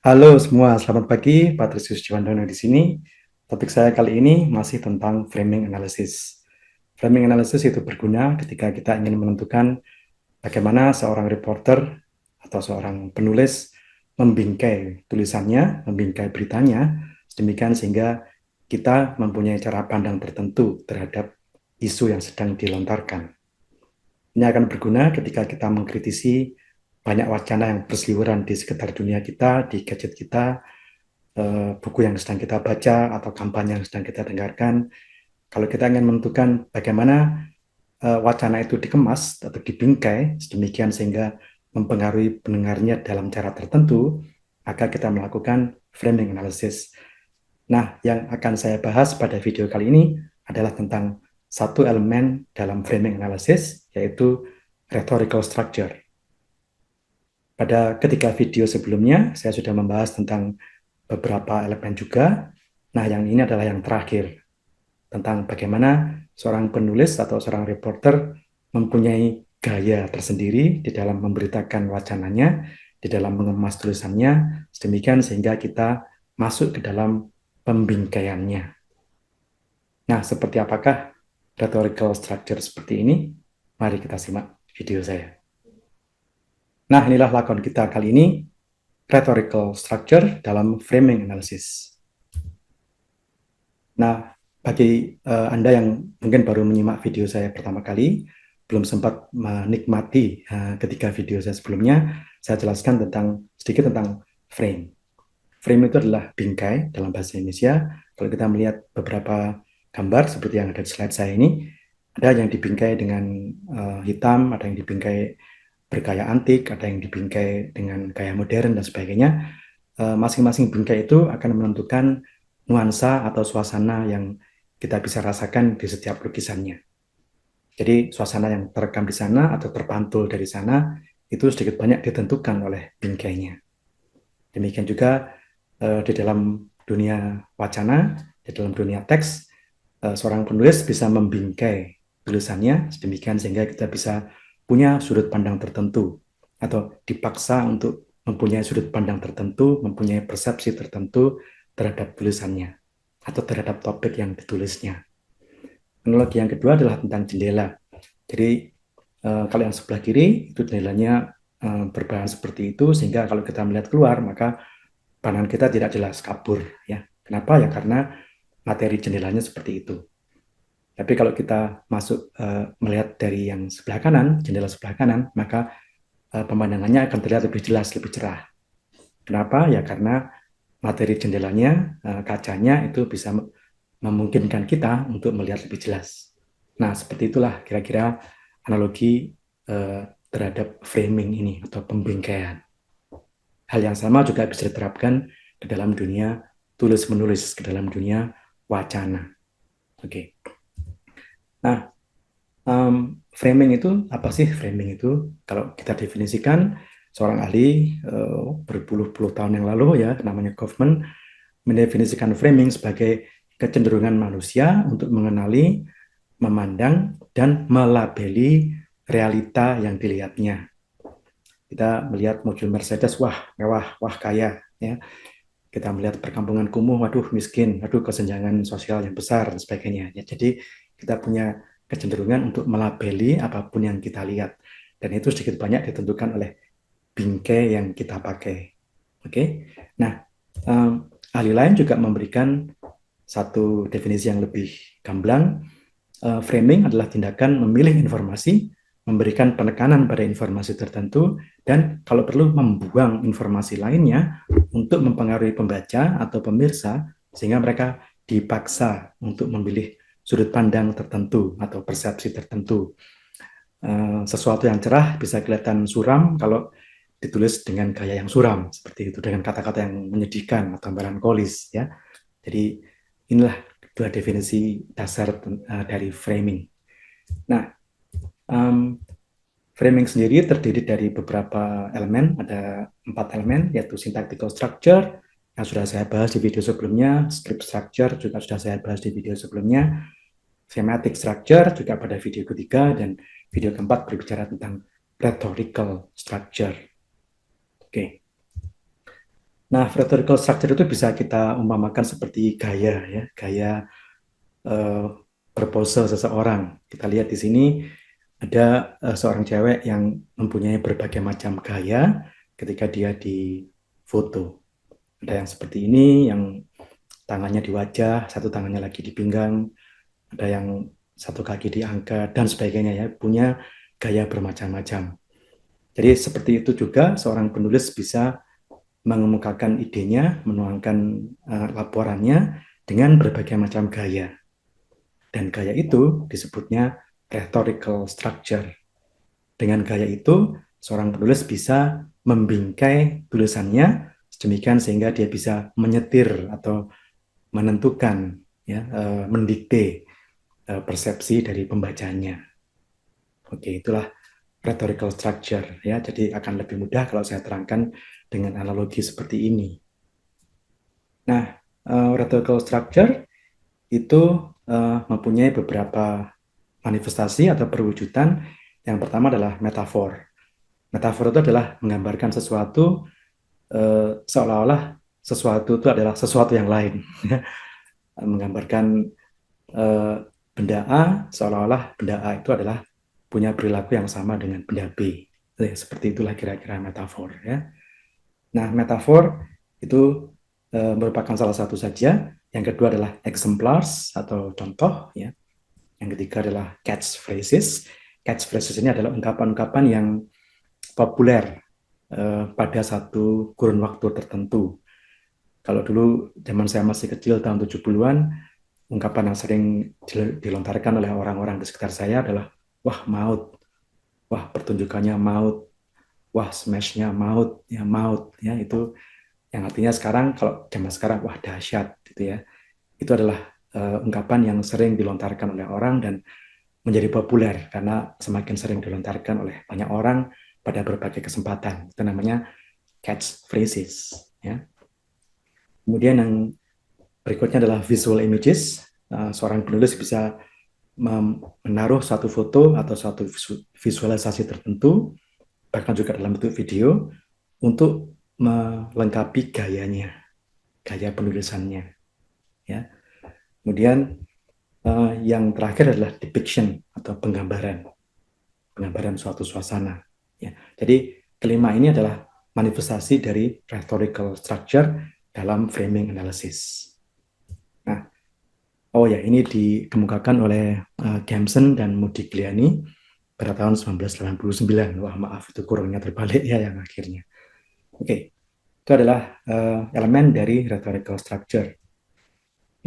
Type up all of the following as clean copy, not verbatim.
Halo semua, selamat pagi. Patrisius Juwandono di sini. Topik saya kali ini masih tentang framing analysis. Framing analysis itu berguna ketika kita ingin menentukan bagaimana seorang reporter atau seorang penulis membingkai tulisannya, membingkai beritanya, sedemikian sehingga kita mempunyai cara pandang tertentu terhadap isu yang sedang dilontarkan. Ini akan berguna ketika kita mengkritisi banyak wacana yang berseliweran di sekitar dunia kita, di gadget kita, buku yang sedang kita baca atau kampanye yang sedang kita dengarkan. Kalau kita ingin menentukan bagaimana wacana itu dikemas atau dibingkai sedemikian sehingga mempengaruhi pendengarnya dalam cara tertentu, maka kita melakukan framing analysis. Nah, yang akan saya bahas pada video kali ini adalah tentang satu elemen dalam framing analysis, yaitu rhetorical structure. Pada ketiga video sebelumnya, saya sudah membahas tentang beberapa elemen juga. Nah, yang ini adalah yang terakhir, tentang bagaimana seorang penulis atau seorang reporter mempunyai gaya tersendiri di dalam memberitakan wacananya, di dalam mengemas tulisannya, sedemikian sehingga kita masuk ke dalam pembingkaiannya. Nah, seperti apakah rhetorical structure seperti ini? Mari kita simak video saya. Nah, inilah lakon kita kali ini, rhetorical structure dalam framing analysis. Nah, bagi Anda yang mungkin baru menyimak video saya pertama kali, belum sempat menikmati ketiga video saya sebelumnya, saya jelaskan sedikit tentang frame. Frame itu adalah bingkai dalam bahasa Indonesia. Kalau kita melihat beberapa gambar seperti yang ada di slide saya ini, ada yang dibingkai dengan hitam, ada yang dibingkai bergaya antik, ada yang dibingkai dengan gaya modern dan sebagainya. Masing-masing bingkai itu akan menentukan nuansa atau suasana yang kita bisa rasakan di setiap lukisannya. Jadi suasana yang terekam di sana atau terpantul dari sana itu sedikit banyak ditentukan oleh bingkainya. Demikian juga di dalam dunia wacana, di dalam dunia teks, seorang penulis bisa membingkai tulisannya sedemikian sehingga kita bisa punya sudut pandang tertentu atau dipaksa untuk mempunyai sudut pandang tertentu, mempunyai persepsi tertentu terhadap tulisannya atau terhadap topik yang ditulisnya. Analogi yang kedua adalah tentang jendela. Jadi kalau yang sebelah kiri itu jendelanya berbahan seperti itu sehingga kalau kita melihat keluar maka pandangan kita tidak jelas, kabur ya. Kenapa ya? Karena materi jendelanya seperti itu. Tapi kalau kita masuk melihat dari yang sebelah kanan, jendela sebelah kanan, maka pemandangannya akan terlihat lebih jelas, lebih cerah. Kenapa? Ya karena materi jendelanya, kacanya itu bisa memungkinkan kita untuk melihat lebih jelas. Nah, seperti itulah kira-kira analogi terhadap framing ini atau pembingkaian. Hal yang sama juga bisa diterapkan ke dalam dunia tulis-menulis, ke dalam dunia wacana. Oke. Nah, framing itu apa sih framing itu? Kalau kita definisikan, seorang ahli berpuluh-puluh tahun yang lalu ya, namanya Kaufman, mendefinisikan framing sebagai kecenderungan manusia untuk mengenali, memandang, dan melabeli realita yang dilihatnya. Kita melihat mobil Mercedes, wah mewah, wah kaya, ya. Kita melihat perkampungan kumuh, waduh miskin, waduh kesenjangan sosial yang besar dan sebagainya. Ya, jadi kita punya kecenderungan untuk melabeli apapun yang kita lihat, dan itu sedikit banyak ditentukan oleh bingkai yang kita pakai. Oke, nah ahli lain juga memberikan satu definisi yang lebih gamblang. Framing adalah tindakan memilih informasi, memberikan penekanan pada informasi tertentu, dan kalau perlu membuang informasi lainnya untuk mempengaruhi pembaca atau pemirsa sehingga mereka dipaksa untuk memilih sudut pandang tertentu atau persepsi tertentu. Sesuatu yang cerah bisa kelihatan suram kalau ditulis dengan gaya yang suram, seperti itu, dengan kata-kata yang menyedihkan atau melankolis ya. Jadi inilah dua definisi dasar dari framing. Nah, framing sendiri terdiri dari beberapa elemen, ada 4 elemen, yaitu syntactical structure, yang sudah saya bahas di video sebelumnya, script structure juga sudah saya bahas di video sebelumnya, thematic structure juga pada video ketiga, dan video keempat berbicara tentang rhetorical structure. Oke. Nah, rhetorical structure itu bisa kita umpamakan seperti gaya, ya, gaya uh, berpose seseorang. Kita lihat di sini ada seorang cewek yang mempunyai berbagai macam gaya ketika dia di foto. Ada yang seperti ini, yang tangannya di wajah, satu tangannya lagi di pinggang, ada yang satu kaki diangkat, dan sebagainya, ya, punya gaya bermacam-macam. Jadi seperti itu juga seorang penulis bisa mengemukakan idenya, menuangkan laporannya dengan berbagai macam gaya. Dan gaya itu disebutnya rhetorical structure. Dengan gaya itu, seorang penulis bisa membingkai tulisannya sedemikian sehingga dia bisa menyetir atau menentukan, ya, mendikte persepsi dari pembacanya. Oke, itulah rhetorical structure, ya. Jadi akan lebih mudah kalau saya terangkan dengan analogi seperti ini. Nah, rhetorical structure itu mempunyai beberapa manifestasi atau perwujudan. Yang pertama adalah metafor. Metafor itu adalah menggambarkan sesuatu seolah-olah sesuatu itu adalah sesuatu yang lain. Menggambarkan benda A seolah-olah benda A itu adalah punya perilaku yang sama dengan benda B. Seperti itulah kira-kira metafor, ya. Nah, metafor itu merupakan salah satu saja. Yang kedua adalah exemplars atau contoh, ya. Yang ketiga adalah catchphrases. Catchphrases ini adalah ungkapan-ungkapan yang populer pada satu kurun waktu tertentu. Kalau dulu zaman saya masih kecil tahun 70-an, ungkapan yang sering dilontarkan oleh orang-orang di sekitar saya adalah wah maut, wah pertunjukannya maut, wah smashnya maut, ya itu yang artinya sekarang kalau zaman sekarang wah dahsyat gitu, ya. Itu adalah ungkapan yang sering dilontarkan oleh orang dan menjadi populer karena semakin sering dilontarkan oleh banyak orang pada berbagai kesempatan. Itu namanya catchphrases, ya. Kemudian yang berikutnya adalah visual images. Seorang penulis bisa menaruh satu foto atau satu visualisasi tertentu, bahkan juga dalam bentuk video, untuk melengkapi gayanya, gaya penulisannya, ya. Kemudian yang terakhir adalah depiction atau penggambaran suatu suasana, ya. Jadi kelima ini adalah manifestasi dari rhetorical structure dalam framing analysis. Nah, oh ya, ini dikemukakan oleh Gamson dan Modigliani pada tahun 1989. Wah, maaf, itu kurangnya terbalik, ya, yang akhirnya. Oke, itu adalah elemen dari rhetorical structure.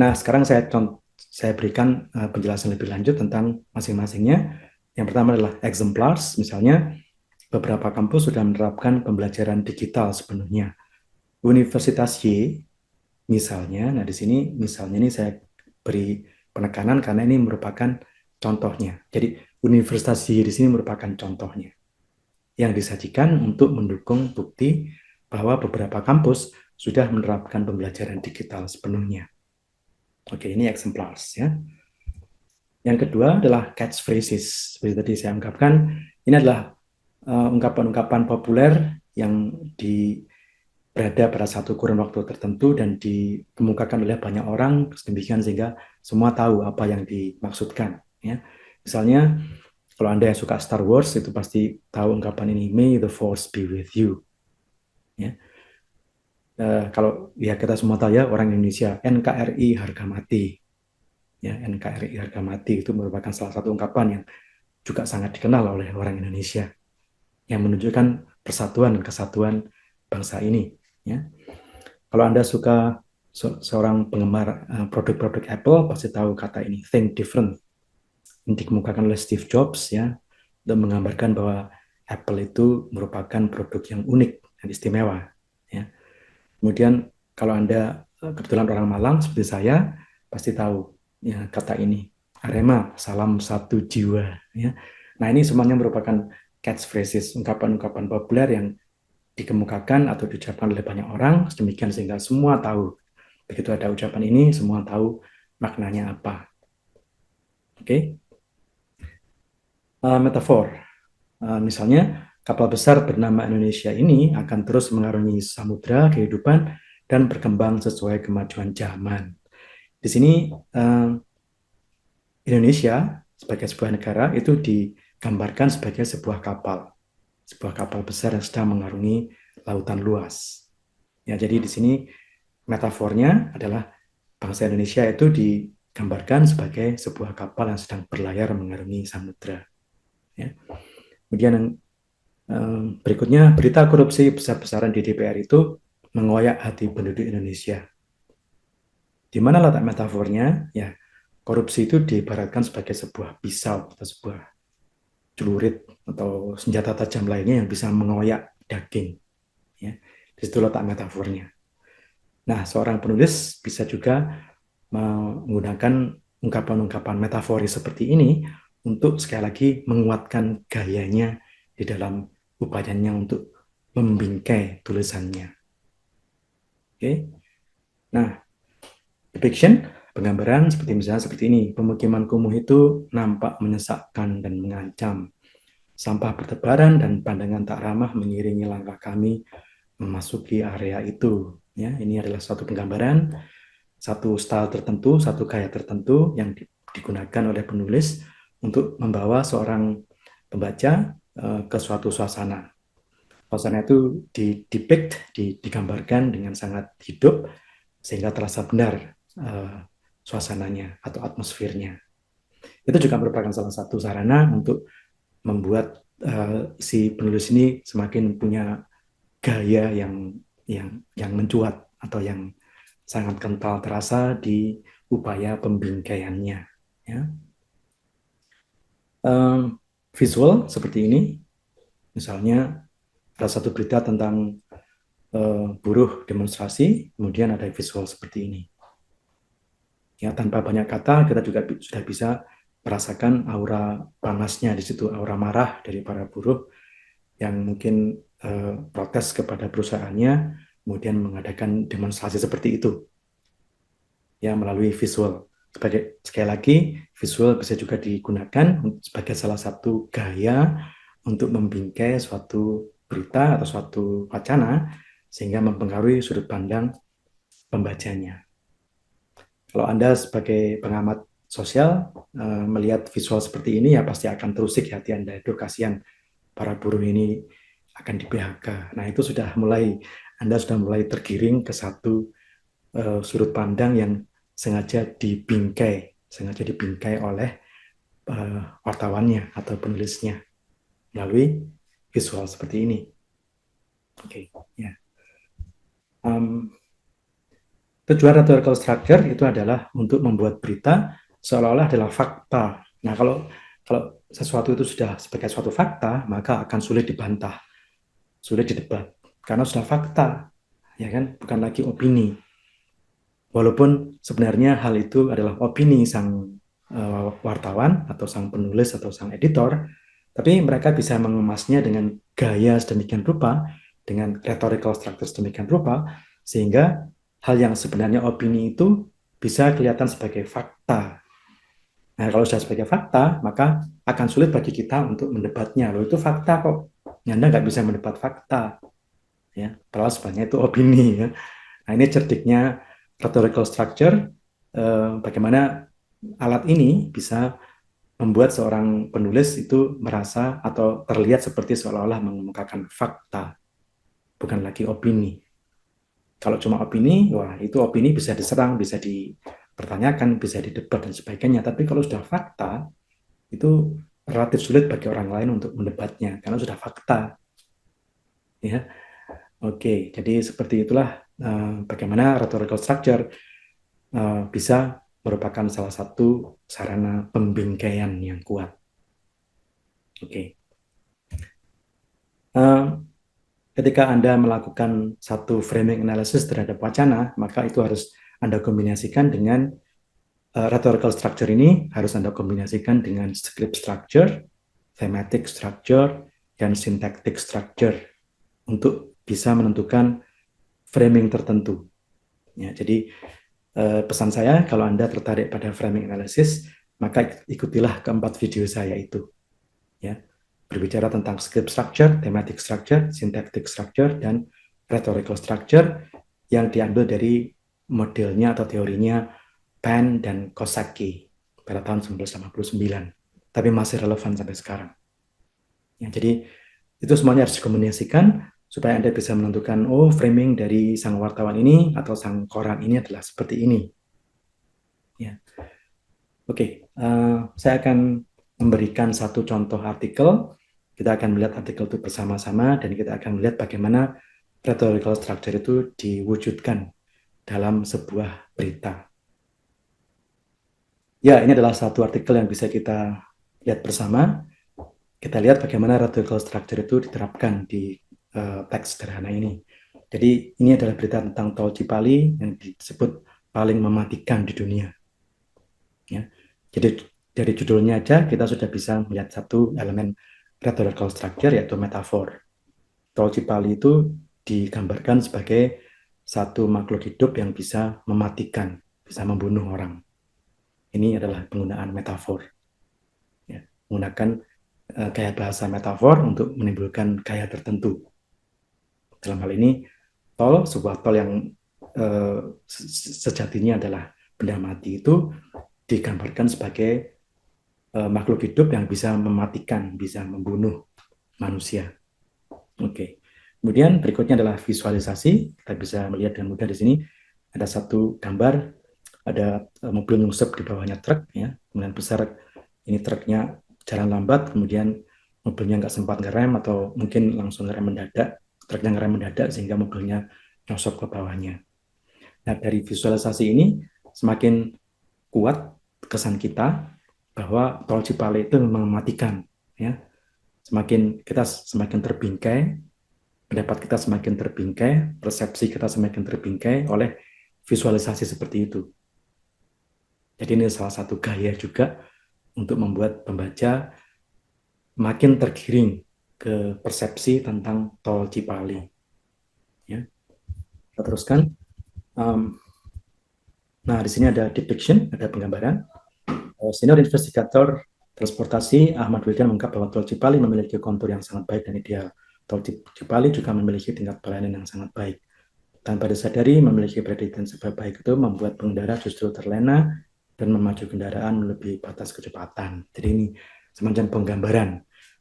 Nah, sekarang saya berikan penjelasan lebih lanjut tentang masing-masingnya. Yang pertama adalah exemplars. Misalnya, beberapa kampus sudah menerapkan pembelajaran digital sepenuhnya. Universitas Y, misalnya, nah di sini misalnya ini saya beri penekanan karena ini merupakan contohnya. Jadi Universitas Y di sini merupakan contohnya yang disajikan untuk mendukung bukti bahwa beberapa kampus sudah menerapkan pembelajaran digital sepenuhnya. Oke, ini exemplars, ya. Yang kedua adalah catchphrases. Seperti tadi saya ungkapkan, ini adalah ungkapan-ungkapan populer yang berada pada satu kurun waktu tertentu dan dikemukakan oleh banyak orang sedemikian sehingga semua tahu apa yang dimaksudkan, ya. Misalnya kalau Anda yang suka Star Wars itu pasti tahu ungkapan ini, May the Force be with you, ya. Kalau ya kita semua tahu, ya, orang Indonesia, NKRI harga mati, ya. NKRI harga mati itu merupakan salah satu ungkapan yang juga sangat dikenal oleh orang Indonesia yang menunjukkan persatuan dan kesatuan bangsa ini, ya. Kalau Anda suka seorang penggemar produk-produk Apple pasti tahu kata ini, think different. Ini dikemukakan oleh Steve Jobs, ya, dan menggambarkan bahwa Apple itu merupakan produk yang unik dan istimewa, ya. Kemudian kalau Anda kebetulan orang Malang seperti saya pasti tahu, ya, kata ini, Arema salam satu jiwa, ya. Nah, ini semuanya merupakan catchphrases, ungkapan-ungkapan populer yang dikemukakan atau diucapkan oleh banyak orang sedemikian sehingga semua tahu. Begitu ada ucapan ini, semua tahu maknanya apa. Oke. Metafor. Misalnya Kapal besar bernama Indonesia ini akan terus mengarungi samudra kehidupan dan berkembang sesuai kemajuan zaman. Di sini Indonesia sebagai sebuah negara itu digambarkan sebagai sebuah kapal besar yang sedang mengarungi lautan luas. Ya, jadi di sini metafornya adalah bangsa Indonesia itu digambarkan sebagai sebuah kapal yang sedang berlayar mengarungi samudra. Ya. Kemudian berikutnya, berita korupsi besar-besaran di DPR itu mengoyak hati penduduk Indonesia. Di mana letak metafornya? Ya, korupsi itu diibaratkan sebagai sebuah pisau atau sebuah celurit atau senjata tajam lainnya yang bisa mengoyak daging. Ya, di situ letak metafornya. Nah, seorang penulis bisa juga menggunakan ungkapan-ungkapan metaforis seperti ini untuk sekali lagi menguatkan gayanya di dalam upayanya untuk membingkai tulisannya. Oke. Nah, depiction, penggambaran seperti ini. Pemukiman kumuh itu nampak menyesakkan dan mengancam. Sampah bertebaran dan pandangan tak ramah mengiringi langkah kami memasuki area itu. Ya, ini adalah suatu penggambaran, satu style tertentu, satu gaya tertentu yang digunakan oleh penulis untuk membawa seorang pembaca ke suatu suasana. Suasana itu digambarkan dengan sangat hidup sehingga terasa benar suasananya atau atmosfernya. Itu juga merupakan salah satu sarana untuk membuat si penulis ini semakin punya gaya yang mencuat atau yang sangat kental terasa di upaya pembingkaiannya. Ya. Visual seperti ini, misalnya ada satu berita tentang buruh demonstrasi, kemudian ada visual seperti ini. Ya, tanpa banyak kata kita juga sudah bisa merasakan aura panasnya di situ, aura marah dari para buruh yang mungkin protes kepada perusahaannya, kemudian mengadakan demonstrasi seperti itu, ya melalui visual. Sekali lagi, visual bisa juga digunakan sebagai salah satu gaya untuk membingkai suatu berita atau suatu wacana sehingga mempengaruhi sudut pandang pembacanya. Kalau Anda sebagai pengamat sosial melihat visual seperti ini, ya pasti akan terusik hati Anda. Itu kasihan para buruh ini akan di PHK. Nah, itu Anda sudah mulai tergiring ke satu sudut pandang yang sengaja dibingkai oleh wartawannya atau penulisnya melalui visual seperti ini. Oke, ya. Tujuan rhetorical structure itu adalah untuk membuat berita seolah-olah adalah fakta. Nah, kalau sesuatu itu sudah sebagai suatu fakta, maka akan sulit dibantah, sulit didebat, karena sudah fakta, ya kan, bukan lagi opini. Walaupun sebenarnya hal itu adalah opini sang wartawan atau sang penulis atau sang editor, tapi mereka bisa mengemasnya dengan gaya sedemikian rupa, dengan rhetorical structure sedemikian rupa, sehingga hal yang sebenarnya opini itu bisa kelihatan sebagai fakta. Nah, kalau sudah sebagai fakta, maka akan sulit bagi kita untuk mendebatnya. Loh, itu fakta kok. Anda nggak bisa mendebat fakta. Ya, padahal sebenarnya itu opini. Ya. Nah, ini cerdiknya rhetorical structure, bagaimana alat ini bisa membuat seorang penulis itu merasa atau terlihat seperti seolah-olah mengemukakan fakta, bukan lagi opini. Kalau cuma opini, wah itu opini bisa diserang, bisa dipertanyakan, bisa didebat dan sebagainya. Tapi kalau sudah fakta, itu relatif sulit bagi orang lain untuk mendebatnya karena sudah fakta. Ya, oke. Jadi seperti itulah bagaimana rhetorical structure bisa merupakan salah satu sarana pembingkaian yang kuat. Oke. Ketika Anda melakukan satu framing analysis terhadap wacana, maka itu harus Anda kombinasikan dengan rhetorical structure ini, harus Anda kombinasikan dengan script structure, thematic structure, dan syntactic structure untuk bisa menentukan framing tertentu. Ya, jadi pesan saya, kalau Anda tertarik pada framing analysis, maka ikutilah keempat video saya itu. Ya. berbicara tentang script structure, thematic structure, syntactic structure, dan rhetorical structure yang diambil dari modelnya atau teorinya Penn dan Kosaki pada tahun 1989, tapi masih relevan sampai sekarang. Ya, jadi itu semuanya harus dikomunikasikan supaya Anda bisa menentukan, oh framing dari sang wartawan ini atau sang koran ini adalah seperti ini. Ya. Oke, saya akan memberikan satu contoh artikel. Kita akan melihat artikel itu bersama-sama dan kita akan melihat bagaimana rhetorical structure itu diwujudkan dalam sebuah berita. Ya, ini adalah satu artikel yang bisa kita lihat bersama. Kita lihat bagaimana rhetorical structure itu diterapkan di teks sederhana ini. Jadi ini adalah berita tentang Tol Cipali yang disebut paling mematikan di dunia. Ya. Jadi dari judulnya aja kita sudah bisa melihat satu elemen rhetorical structure yaitu metafor. Tol Cipali itu digambarkan sebagai satu makhluk hidup yang bisa mematikan, bisa membunuh orang. Ini adalah penggunaan metafor. Ya, menggunakan gaya bahasa metafor untuk menimbulkan gaya tertentu. Dalam hal ini, tol, sebuah tol yang sejatinya adalah benda mati itu digambarkan sebagai makhluk hidup yang bisa mematikan, bisa membunuh manusia. Oke. Kemudian berikutnya adalah visualisasi. Kita bisa melihat dengan mudah di sini ada satu gambar, ada mobil nyungsep di bawahnya truk, ya. Kemudian besar ini truknya jalan lambat, kemudian mobilnya nggak sempat ngerem atau mungkin langsung ngerem mendadak, truknya ngerem mendadak sehingga mobilnya nyosop ke bawahnya. Nah, dari visualisasi ini semakin kuat kesan kita bahwa tol Cipali itu memang mematikan, ya. Semakin terbingkai, pendapat kita semakin terbingkai, persepsi kita semakin terbingkai oleh visualisasi seperti itu. Jadi ini salah satu gaya juga untuk membuat pembaca makin tergiring ke persepsi tentang tol Cipali. Ya. Kita teruskan. Nah, di sini ada depiction, ada penggambaran. Senior investigator transportasi Ahmad Wildan mengungkap bahwa tol Cipali memiliki kontur yang sangat baik dan ideal. Tol Cipali juga memiliki tingkat pelayanan yang sangat baik. Tanpa disadari, memiliki prediksi baik itu membuat pengendara justru terlena dan memacu kendaraan melebihi batas kecepatan. Jadi ini semacam penggambaran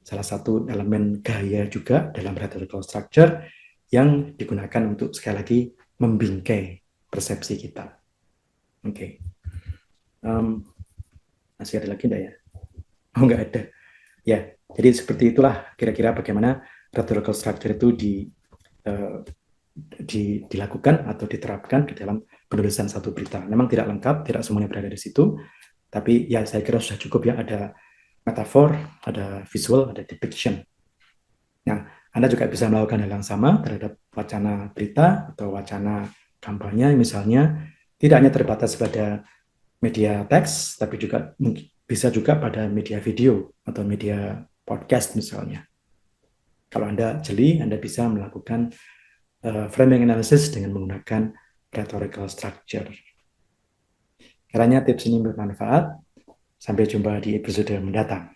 salah satu elemen gaya juga dalam rhetorical structure yang digunakan untuk sekali lagi membingkai persepsi kita. Oke. Masih ada lagi enggak ya? Oh, enggak ada. Ya, jadi seperti itulah kira-kira bagaimana rhetorical structure itu dilakukan atau diterapkan di dalam penulisan satu berita. Memang tidak lengkap, tidak semuanya berada di situ, tapi ya saya kira sudah cukup ya, ada metafor, ada visual, ada depiction. Nah, Anda juga bisa melakukan hal yang sama terhadap wacana berita atau wacana kampanye misalnya, tidak hanya terbatas pada media teks, tapi juga bisa juga pada media video atau media podcast misalnya. Kalau Anda jeli, Anda bisa melakukan framing analysis dengan menggunakan rhetorical structure. Kiranya tips ini bermanfaat. Sampai jumpa di episode mendatang.